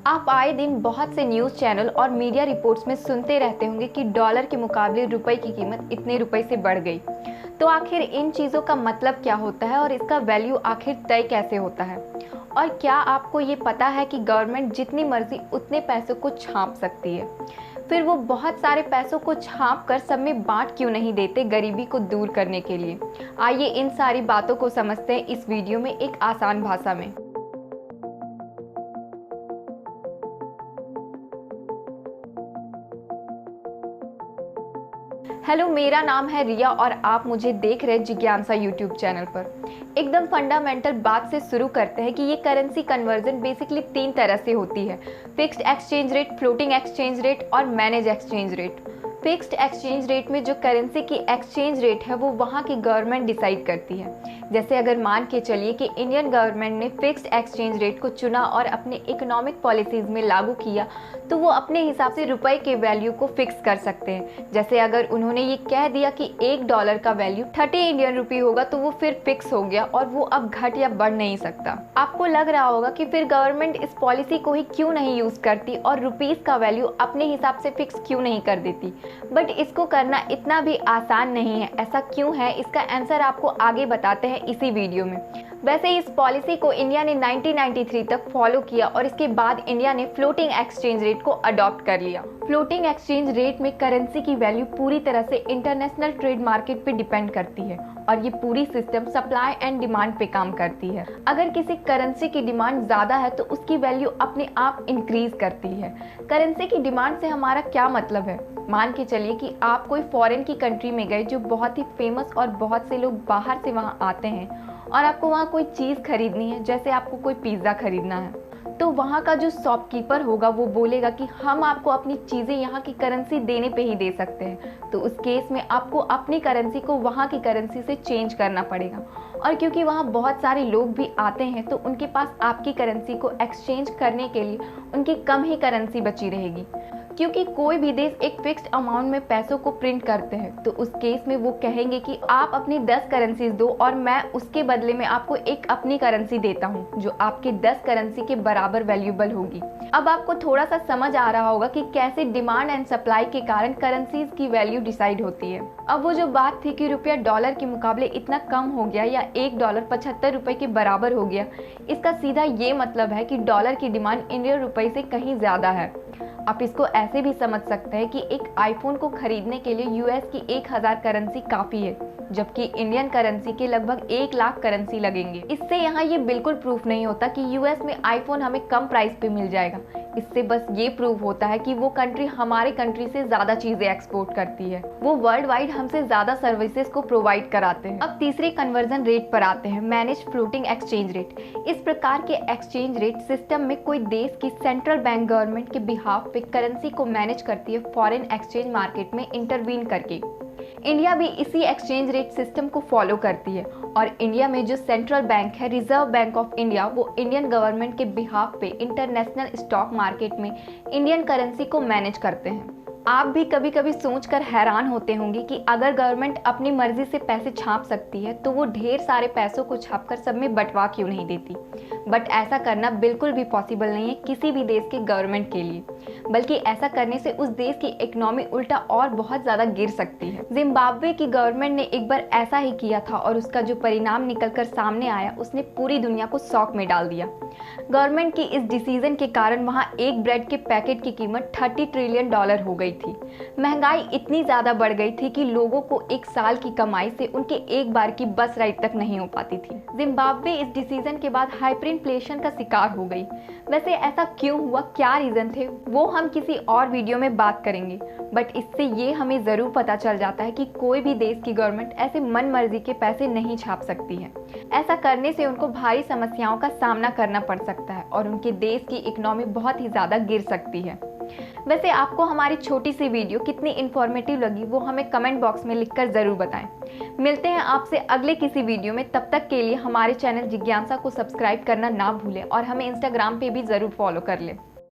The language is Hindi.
आप आए दिन बहुत से न्यूज़ चैनल और मीडिया रिपोर्ट्स में सुनते रहते होंगे कि डॉलर के मुकाबले रुपए की कीमत इतने रुपए से बढ़ गई। तो आखिर इन चीज़ों का मतलब क्या होता है और इसका वैल्यू आखिर तय कैसे होता है? और क्या आपको ये पता है कि गवर्नमेंट जितनी मर्जी उतने पैसों को छाप सकती है? फिर वो बहुत सारे पैसों को छाप कर सब में बांट क्यों नहीं देते गरीबी को दूर करने के लिए? आइए इन सारी बातों को समझते हैं इस वीडियो में एक आसान भाषा में। हेलो, मेरा नाम है रिया और आप मुझे देख रहे हैं जिज्ञासा यूट्यूब चैनल पर। एकदम फंडामेंटल बात से शुरू करते हैं कि ये करेंसी कन्वर्जन बेसिकली 3 तरह से होती है: fixed exchange rate, floating exchange rate और manage exchange rate. Fixed exchange rate में जो करेंसी की एक्सचेंज रेट है वो वहाँ की गवर्नमेंट डिसाइड करती है। जैसे अगर मान के चलिए कि इंडियन गवर्नमेंट ने फिक्स्ड एक्सचेंज रेट को चुना और अपने इकोनॉमिक पॉलिसीज में लागू किया, तो वो अपने हिसाब से रुपए के वैल्यू को फिक्स कर सकते हैं। जैसे अगर उन्होंने ये कह दिया कि $1 का वैल्यू 30 इंडियन रुपी होगा, तो वो फिर फिक्स हो गया और वो अब घट या बढ़ नहीं सकता। आपको लग रहा होगा कि फिर गवर्नमेंट इस पॉलिसी को ही क्यों नहीं यूज करती और रुपीस का वैल्यू अपने हिसाब से फिक्स क्यों नहीं कर देती। बट इसको करना इतना भी आसान नहीं है। ऐसा क्यों है, इसका आंसर आपको आगे बताते हैं इसी वीडियो में। वैसे इस पॉलिसी को इंडिया ने 1993 तक फॉलो किया और इसके बाद इंडिया ने फ्लोटिंग एक्सचेंज रेट को अडॉप्ट कर लिया। फ्लोटिंग एक्सचेंज रेट में करेंसी की वैल्यू पूरी तरह से इंटरनेशनल ट्रेड मार्केट पे डिपेंड करती है और ये पूरी सिस्टम सप्लाई एंड डिमांड पे काम करती है। अगर किसी करेंसी की डिमांड ज्यादा है तो उसकी वैल्यू अपने आप इंक्रीज करती है। करेंसी की डिमांड से हमारा क्या मतलब है? मान के चलिए कि आप कोई फॉरेन की कंट्री में गए जो बहुत ही फेमस और बहुत से लोग बाहर से वहाँ आते हैं और आपको वहाँ कोई चीज़ खरीदनी है, जैसे आपको कोई पिज़्ज़ा खरीदना है, तो वहाँ का जो शॉपकीपर होगा वो बोलेगा कि हम आपको अपनी चीज़ें यहाँ की करेंसी देने पे ही दे सकते हैं। तो उस केस में आपको अपनी करेंसी को वहाँ की करेंसी से चेंज करना पड़ेगा। और क्योंकि वहाँ बहुत सारे लोग भी आते हैं तो उनके पास आपकी करेंसी को एक्सचेंज करने के लिए उनकी कम ही करेंसी बची रहेगी। क्योंकि कोई भी देश एक फिक्स्ड अमाउंट में पैसों को प्रिंट करते हैं, तो उस केस में वो कहेंगे कि आप अपनी 10 करेंसीज दो और मैं उसके बदले में आपको एक अपनी करेंसी देता हूँ जो आपके 10 करेंसी के बराबर वैल्यूएबल होगी। अब आपको थोड़ा सा समझ आ रहा होगा कि कैसे डिमांड एंड सप्लाई के कारण करेंसीज की वैल्यू डिसाइड होती है। अब वो जो बात थी कि रुपया डॉलर के मुकाबले इतना कम हो गया या $1 75 रुपए के बराबर हो गया, इसका सीधा ये मतलब है कि डॉलर की डिमांड इंडियन रुपए से कहीं ज्यादा है। आप इसको ऐसे भी समझ सकते हैं कि एक आईफोन को खरीदने के लिए यूएस की 1000 करेंसी काफ़ी है, जबकि इंडियन करेंसी के लगभग 1 लाख करेंसी लगेंगे। इससे यहाँ ये बिल्कुल प्रूफ नहीं होता कि यूएस में आईफोन हमें कम प्राइस पे मिल जाएगा। इससे बस ये प्रूफ होता है कि वो कंट्री हमारे कंट्री से ज़्यादा चीज़ें एक्सपोर्ट करती है, वो वर्ल्ड वाइड हमसे ज़्यादा सर्विसेज को प्रोवाइड कराते हैं। अब तीसरे कन्वर्जन रेट पर आते हैं, मैनेज फ्लोटिंग एक्सचेंज रेट। इस प्रकार के एक्सचेंज रेट सिस्टम में कोई देश की सेंट्रल बैंक गवर्नमेंट के बिहाफ पे करेंसी को मैनेज करती है फॉरेन एक्सचेंज मार्केट में इंटरवीन करके। इंडिया भी इसी एक्सचेंज रेट सिस्टम को फॉलो करती है और इंडिया में जो सेंट्रल बैंक है, रिजर्व बैंक ऑफ इंडिया, वो इंडियन गवर्नमेंट के बिहाफ पे इंटरनेशनल स्टॉक मार्केट में इंडियन करेंसी को मैनेज करते हैं। आप भी कभी कभी सोचकर हैरान होते होंगे कि अगर गवर्नमेंट अपनी मर्जी से पैसे छाप सकती है तो वो ढेर सारे पैसों को छापकर सब में बंटवा क्यों नहीं देती। बट ऐसा करना बिल्कुल भी पॉसिबल नहीं है किसी भी देश के गवर्नमेंट के लिए, बल्कि ऐसा करने से उस देश की इकोनॉमी उल्टा और बहुत ज़्यादा गिर सकती है। जिम्बाब्वे की गवर्नमेंट ने एक बार ऐसा ही किया था और उसका जो परिणाम निकलकर सामने आया उसने पूरी दुनिया को शॉक में डाल दिया। गवर्नमेंट की इस डिसीजन के कारण वहाँ एक ब्रेड के पैकेट की कीमत $30 ट्रिलियन हो गई थी। महंगाई इतनी ज़्यादा बढ़ गई थी कि लोगों को एक साल की कमाई से उनके एक बार की बस राइड तक नहीं हो पाती थी। जिम्बाब्वे इस डिसीजन के बाद हाइपर इन्फ्लेशन का शिकार हो गई। वैसे ऐसा क्यों हुआ, क्या रीज़न थे, वो हम किसी और वीडियो में बात करेंगे। बट इससे ये हमें ज़रूर पता चल जाता है कि कोई भी देश की गवर्नमेंट ऐसे मन मर्जी के पैसे नहीं छाप सकती है। ऐसा करने से उनको भारी समस्याओं का सामना करना पड़ सकता है और उनके देश की इकोनॉमी बहुत ही ज़्यादा गिर सकती है। वैसे आपको हमारी छोटी सी वीडियो कितनी इन्फॉर्मेटिव लगी वो हमें कमेंट बॉक्स में लिखकर ज़रूर बताएं। मिलते हैं आपसे अगले किसी वीडियो में, तब तक के लिए हमारे चैनल जिज्ञासा को सब्सक्राइब करना ना भूलें और हमें इंस्टाग्राम पे भी ज़रूर फॉलो कर लें।